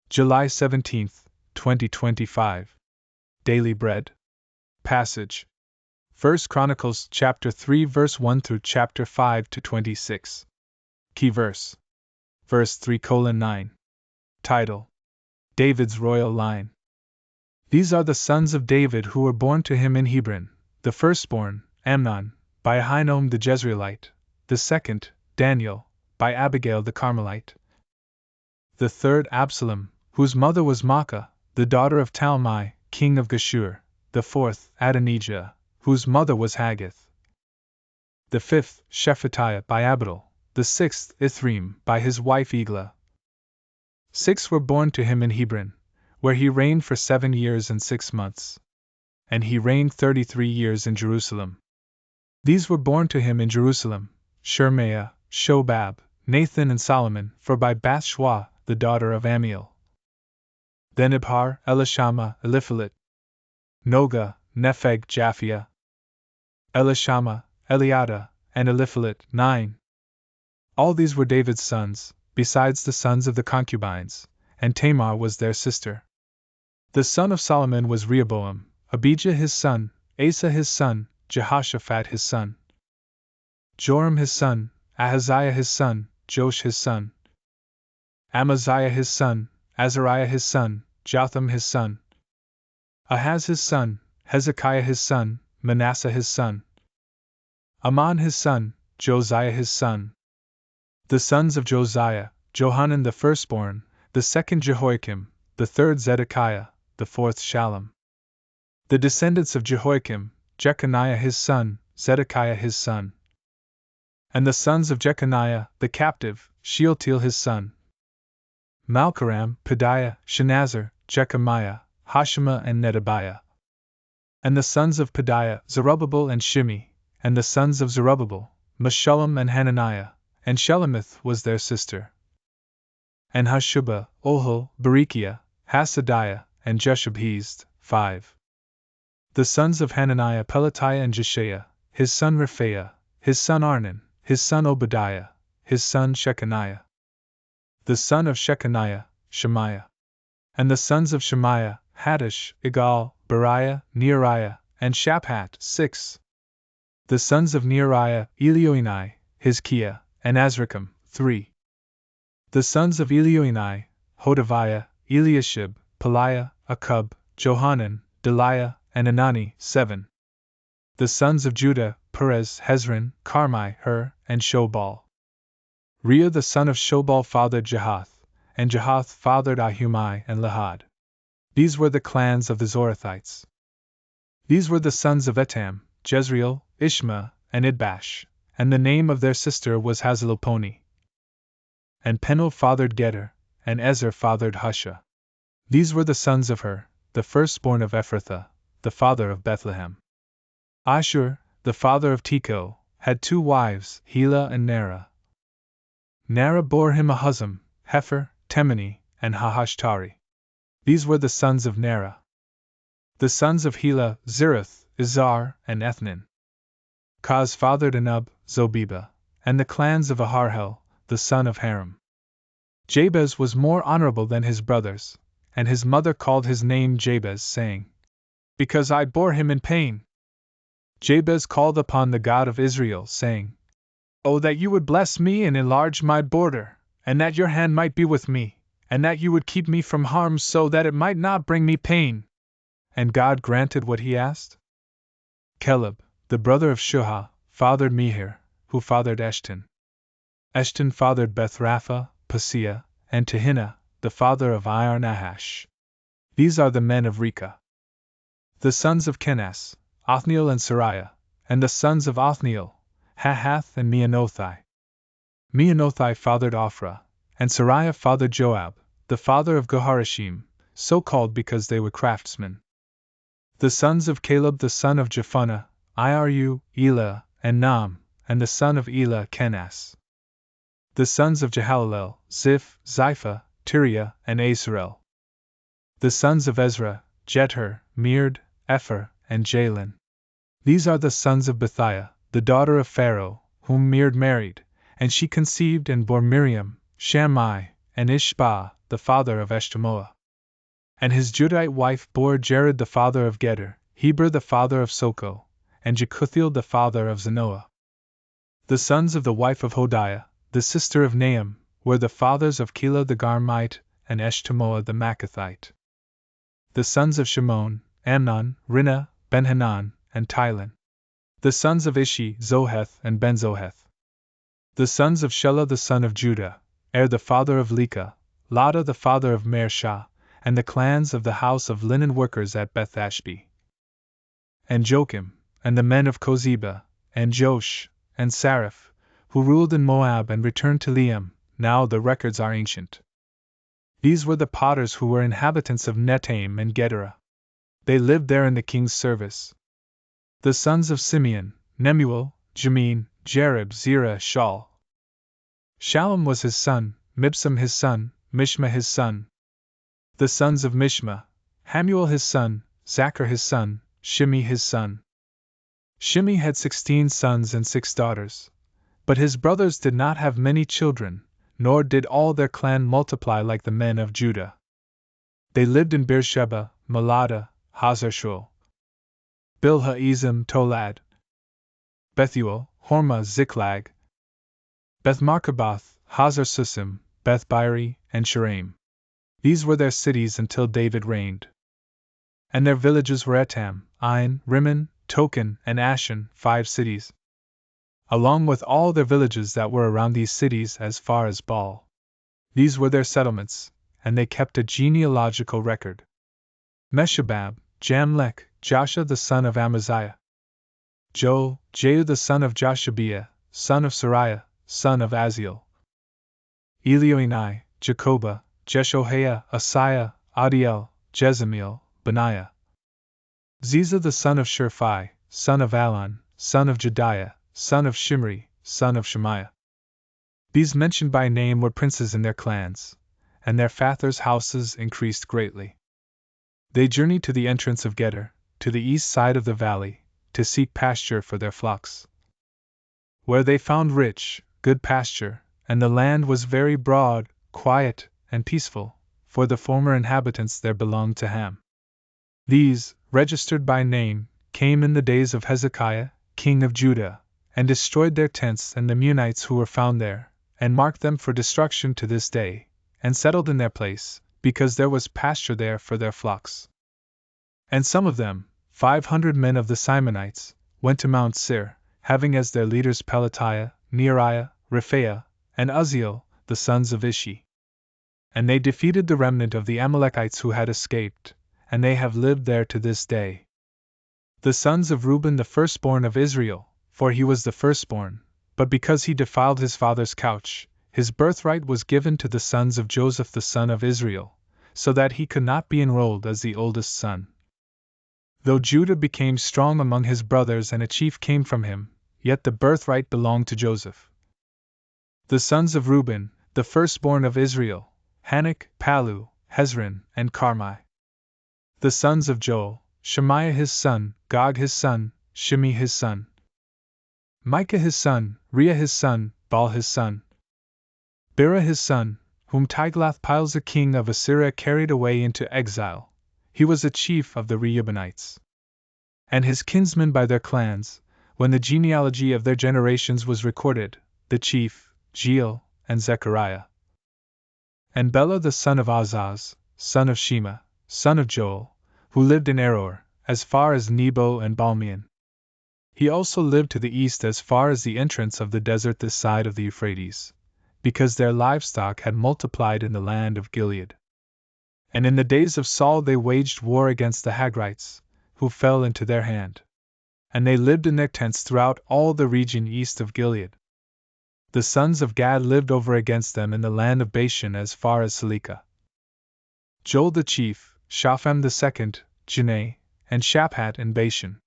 July 17, 2025. Daily Bread. Passage. 1 Chronicles chapter 3 verse 1 through chapter 5 to 26. Key verse. Verse 3:9. Title: David's Royal Line. These are the sons of David who were born to him in Hebron: the firstborn, Amnon, by Ahinoam the Jezreelite; the second, Daniel, by Abigail the Carmelite; the third, Absalom, whose mother was Maacah, the daughter of Talmai, king of Geshur; the fourth, Adonijah, whose mother was Haggith; the fifth, Shephatiah by Abital; the sixth, Ithream, by his wife Eglah. 6 were born to him in Hebron, where he reigned for 7 years and 6 months. And he reigned 33 years in Jerusalem. These were born to him in Jerusalem: Shemaiah, Shobab, Nathan and Solomon, for by Bathshua, the daughter of Ammiel. Then Ibhar, Elishama, Eliphalet, Noga, Nepheg, Japhia, Elishama, Eliada, and Eliphalet, 9. All these were David's sons, besides the sons of the concubines, and Tamar was their sister. The son of Solomon was Rehoboam, Abijah his son, Asa his son, Jehoshaphat his son, Joram his son, Ahaziah his son, Joash his son, Amaziah his son, Azariah his son, Jotham his son, Ahaz his son, Hezekiah his son, Manasseh his son, Amon his son, Josiah his son. The sons of Josiah: Johanan the firstborn, the second Jehoiakim, the third Zedekiah, the fourth Shallum. The descendants of Jehoiakim: Jeconiah his son, Zedekiah his son. And the sons of Jeconiah, the captive: Shealtiel his son, Malchiram, Pedaiah, Shenazar, Jechemiah, Hoshama and Nedabiah. And the sons of Pedaiah: Zerubbabel and Shimi. And the sons of Zerubbabel: Meshullam and Hananiah, and Shelemith was their sister. And Hashubah, Ohel, Berechiah, Hasadiah, and Jeshub-Hezd, 5. The sons of Hananiah: Pelatiah and Jeshaiah, his son Rephaiah, his son Arnan, his son Obadiah, his son Shechaniah. The son of Shechaniah: Shemaiah. And the sons of Shemaiah: Haddish, Igal, Beriah, Neariah, and Shaphat, 6. The sons of Neariah: Elioenai, Hizkiah, and Azrikam, 3. The sons of Elioenai: Hodaviah, Eliashib, Peliah, Akub, Johanan, Deliah, and Anani, 7. The sons of Judah: Perez, Hezron, Carmi, Hur, and Shobal. Rhea the son of Shobal fathered Jahath, and Jahath fathered Ahumai and Lahad. These were the clans of the Zorathites. These were the sons of Etam: Jezreel, Ishma, and Idbash, and the name of their sister was Hazeloponi. And Penuel fathered Geter, and Ezer fathered Husha. These were the sons of Hur, the firstborn of Ephrathah, the father of Bethlehem. Ashur, the father of Tekoa, had 2 wives, Helah and Nara. Nara bore him Ahuzam, Hefer, Temeni, and Hahashtari. These were the sons of Nara. The sons of Helah: Zereth, Izar, and Ethnin. Kaz fathered Anub, Zobeba, and the clans of Aharhel, the son of Haram. Jabez was more honorable than his brothers, and his mother called his name Jabez, saying, "Because I bore him in pain." Jabez called upon the God of Israel, saying, "Oh, that you would bless me and enlarge my border, and that your hand might be with me, and that you would keep me from harm so that it might not bring me pain." And God granted what he asked. Caleb, the brother of Shuha, fathered Mehir, who fathered Eshton. Eshton fathered Bethrapha, Paseah, and Tehinnah, the father of Ir-Nahash. These are the men of Rekah. The sons of Kenas: Othniel and Sariah, and the sons of Othniel: Hahath and Meonothai. Meonothai fathered Ophrah, and Sariah fathered Joab, the father of Geharashim, so called because they were craftsmen. The sons of Caleb the son of Jephunneh: Iru, Elah, and Nam, and the son of Elah, Kenas. The sons of Jehalelel: Ziph, Zipha, Tiriah, and Asarel. The sons of Ezra: Jether, Meerd, Epher, and Jalin. These are the sons of Bethiah, the daughter of Pharaoh, whom Meerd married, and she conceived and bore Miriam, Shammai, and Ishbah, the father of Eshtemoa. And his Judite wife bore Jared the father of Geder, Heber the father of Soko, and Jekuthiel the father of Zanoah. The sons of the wife of Hodiah, the sister of Nahum, were the fathers of Keilah the Garmite and Eshtemoa the Maacathite. The sons of Shimon, Amnon, Rinnah, Ben-Hanan, and Tilon. The sons of Ishi, Zoheth and Ben-Zoheth. The sons of Shelah the son of Judah, the father of Leka, Lada the father of Mershah, and the clans of the house of linen workers at Beth-Ashbee. And Joachim, and the men of Kozeba, and Josh, and Saraph, who ruled in Moab and returned to Liam. Now the records are ancient. These were the potters who were inhabitants of Netaim and Gedera. They lived there in the king's service. The sons of Simeon, Nemuel, Jamin, Jarib, Zerah, Shaul. Shallum was his son, Mibsam his son, Mishma his son. The sons of Mishma, Hamuel his son, Zachar his son, Shimi his son. Shimi had 16 sons and 6 daughters. But his brothers did not have many children, nor did all their clan multiply like the men of Judah. They lived in Beersheba, Malada, Hazar-Shual, Bilhah, Ezim, Tolad, Bethuel, Hormah, Ziklag, Beth-Markaboth, Hazar-Susim, Beth-Biri, and Sharaim. These were their cities until David reigned. And their villages were Etam, Ain, Rimmon, Token, and Ashan, 5 cities, along with all their villages that were around these cities as far as Baal. These were their settlements, and they kept a genealogical record. Meshabab, Jamlech, Joshua the son of Amaziah, Jehu the son of Joshabiah, son of Sariah, son of Aziel, Elioenai, Jacoba, Jeshohaiah, Asaiah, Adiel, Jezemiel, Benaiah, Ziza the son of Shurphai, son of Alon, son of Jediah, son of Shimri, son of Shemaiah. These mentioned by name were princes in their clans, and their fathers' houses increased greatly. They journeyed to the entrance of Geder, to the east side of the valley, to seek pasture for their flocks. Where they found rich, good pasture, and the land was very broad, quiet, and peaceful, for the former inhabitants there belonged to Ham. These, registered by name, came in the days of Hezekiah, king of Judah, and destroyed their tents and the Meunites who were found there, and marked them for destruction to this day, and settled in their place, because there was pasture there for their flocks. And some of them, 500 men of the Simonites, went to Mount Seir, having as their leaders Pelatiah, Neariah, Rephaiah, and Uzziel, the sons of Ishi. And they defeated the remnant of the Amalekites who had escaped, and they have lived there to this day. The sons of Reuben, the firstborn of Israel, for he was the firstborn, but because he defiled his father's couch, his birthright was given to the sons of Joseph the son of Israel, so that he could not be enrolled as the oldest son. Though Judah became strong among his brothers and a chief came from him, yet the birthright belonged to Joseph. The sons of Reuben, the firstborn of Israel, Hanok, Palu, Hezron, and Carmi. The sons of Joel, Shemaiah his son, Gog his son, Shimi his son, Micah his son, Reah his son, Baal his son, Bera his son, whom Tiglath-Pileser king of Assyria carried away into exile. He was a chief of the Reubenites. And his kinsmen by their clans, when the genealogy of their generations was recorded, the chief, Jeiel, and Zechariah. And Bela the son of Azaz, son of Shema, son of Joel, who lived in Eror, as far as Nebo and Balmeon. He also lived to the east as far as the entrance of the desert this side of the Euphrates, because their livestock had multiplied in the land of Gilead. And in the days of Saul they waged war against the Hagrites, who fell into their hand. And they lived in their tents throughout all the region east of Gilead. The sons of Gad lived over against them in the land of Bashan as far as Salekah. Joel the chief, Shapham the second, Junai, and Shaphat in Bashan.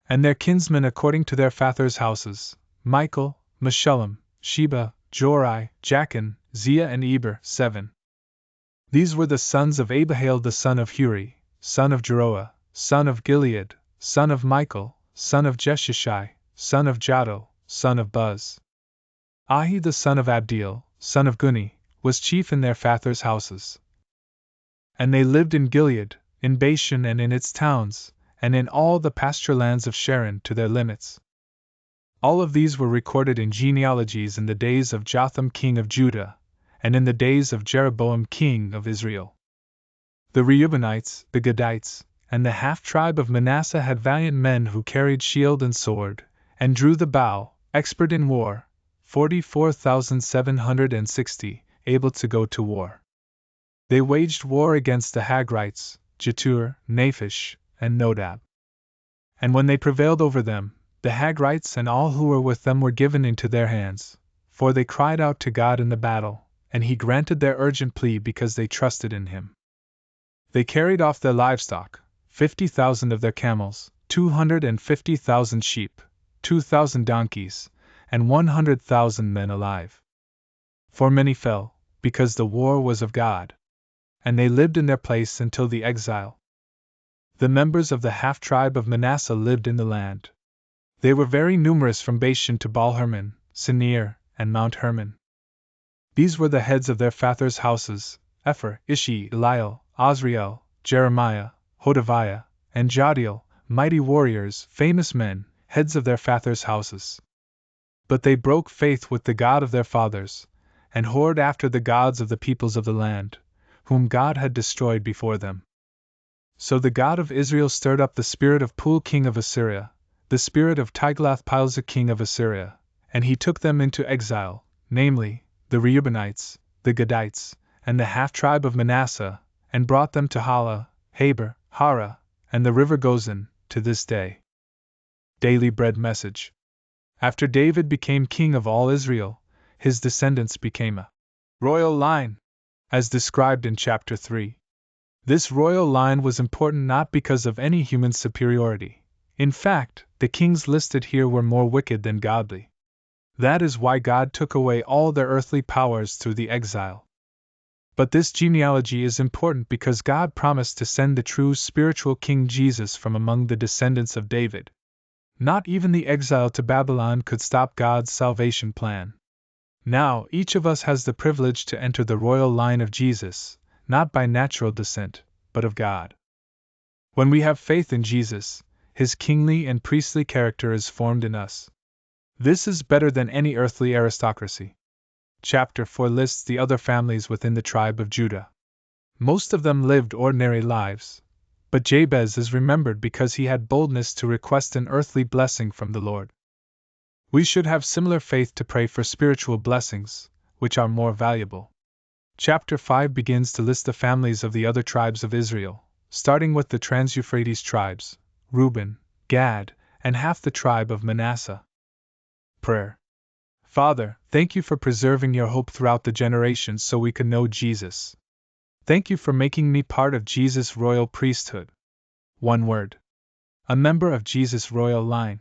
And their kinsmen according to their fathers' houses, Michael, Meshullam, Sheba, Jorai, Jachin, Zia and Eber, 7. These were the sons of Abihail the son of Huri, son of Jeroah, son of Gilead, son of Michael, son of Jeshishai, son of Jado, son of Buz. Ahi the son of Abdiel, son of Guni, was chief in their fathers' houses. And they lived in Gilead, in Bashan and in its towns, and in all the pasture lands of Sharon to their limits. All of these were recorded in genealogies in the days of Jotham king of Judah, and in the days of Jeroboam king of Israel. The Reubenites, the Gadites, and the half-tribe of Manasseh had valiant men who carried shield and sword, and drew the bow, expert in war, 44,760, able to go to war. They waged war against the Hagrites, Jetur, Naphish, and Nodab. And when they prevailed over them, the Hagrites and all who were with them were given into their hands, for they cried out to God in the battle, and he granted their urgent plea because they trusted in him. They carried off their livestock, 50,000 of their camels, 250,000 sheep, 2,000 donkeys, and 100,000 men alive. For many fell, because the war was of God. And they lived in their place until the exile. The members of the half-tribe of Manasseh lived in the land. They were very numerous from Bashan to Baal-Hermon, Sinir, and Mount Hermon. These were the heads of their fathers' houses: Epher, Ishi, Eliel, Azriel, Jeremiah, Hodaviah, and Jadiel, mighty warriors, famous men, heads of their fathers' houses. But they broke faith with the God of their fathers, and whored after the gods of the peoples of the land, whom God had destroyed before them. So the God of Israel stirred up the spirit of Pul king of Assyria, the spirit of Tiglath-Pileser king of Assyria, and he took them into exile, namely, the Reubenites, the Gadites, and the half-tribe of Manasseh, and brought them to Hala, Habor, Hara, and the river Gozan, to this day. Daily Bread Message. After David became king of all Israel, his descendants became a royal line, as described in chapter 3. This royal line was important not because of any human superiority. In fact, the kings listed here were more wicked than godly. That is why God took away all their earthly powers through the exile. But this genealogy is important because God promised to send the true spiritual King Jesus from among the descendants of David. Not even the exile to Babylon could stop God's salvation plan. Now, each of us has the privilege to enter the royal line of Jesus, not by natural descent, but of God. When we have faith in Jesus, his kingly and priestly character is formed in us. This is better than any earthly aristocracy. Chapter 4 lists the other families within the tribe of Judah. Most of them lived ordinary lives, but Jabez is remembered because he had boldness to request an earthly blessing from the Lord. We should have similar faith to pray for spiritual blessings, which are more valuable. Chapter 5 begins to list the families of the other tribes of Israel, starting with the Trans-Euphrates tribes, Reuben, Gad, and half the tribe of Manasseh. Prayer. Father, thank you for preserving your hope throughout the generations so we can know Jesus. Thank you for making me part of Jesus' royal priesthood. One word. A member of Jesus' royal line.